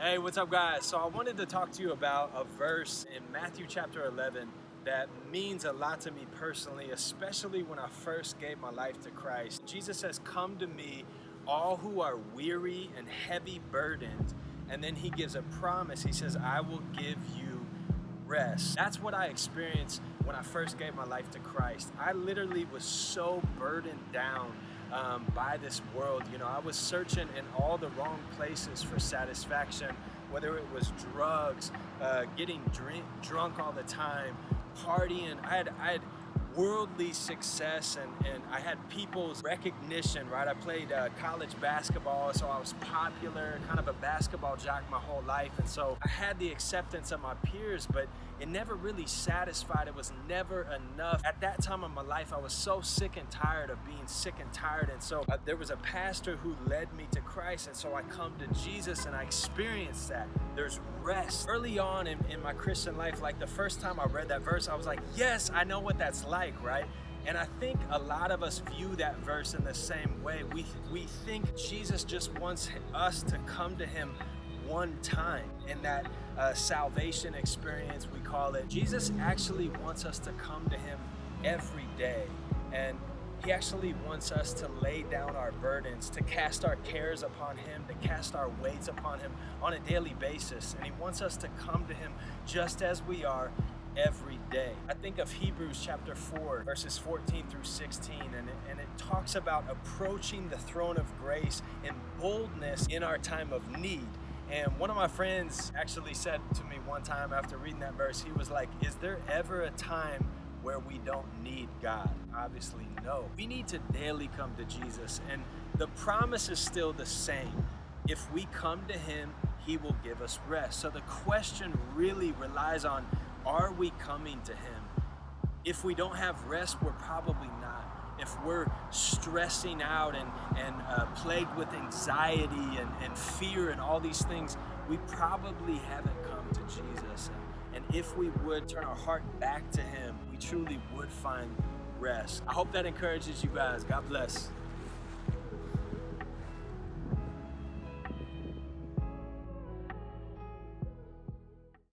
Hey, what's up, guys? So I wanted to talk to you about a verse in Matthew chapter 11 that means a lot to me personally, especially when I first gave my life to Christ. Jesus says, "Come to me, all who are weary and heavy burdened." And then he gives a promise. He says, "I will give you rest." That's what I experienced when I first gave my life to Christ. I literally was so burdened down by this world. I was searching in all the wrong places for satisfaction, whether it was drugs, getting drunk all the time, partying. I had worldly success and I had people's recognition, right? I played college basketball, so I was popular, kind of a basketball jock my whole life. And so I had the acceptance of my peers, but it never really satisfied. It was never enough. At that time of my life, I was so sick and tired of being sick and tired. And so there was a pastor who led me to Christ. And so I come to Jesus and I experienced that. There's rest. Early on in my Christian life, like the first time I read that verse, I was like, yes, I know what that's like, right? And I think a lot of us view that verse in the same way. We think Jesus just wants us to come to him one time in that salvation experience, we call it. Jesus actually wants us to come to him every day. And he actually wants us to lay down our burdens, to cast our cares upon him, to cast our weights upon him on a daily basis. And he wants us to come to him just as we are every day. I think of Hebrews chapter 4, verses 14 through 16, and it talks about approaching the throne of grace in boldness in our time of need. And one of my friends actually said to me one time after reading that verse, he was like, is there ever a time where we don't need God? Obviously, no. We need to daily come to Jesus, and the promise is still the same. If we come to him, he will give us rest. So the question really relies on, are we coming to him? If we don't have rest, we're probably not. If we're stressing out and plagued with anxiety and fear and all these things, we probably haven't come to Jesus. And if we would turn our heart back to him, we truly would find rest. I hope that encourages you guys. God bless.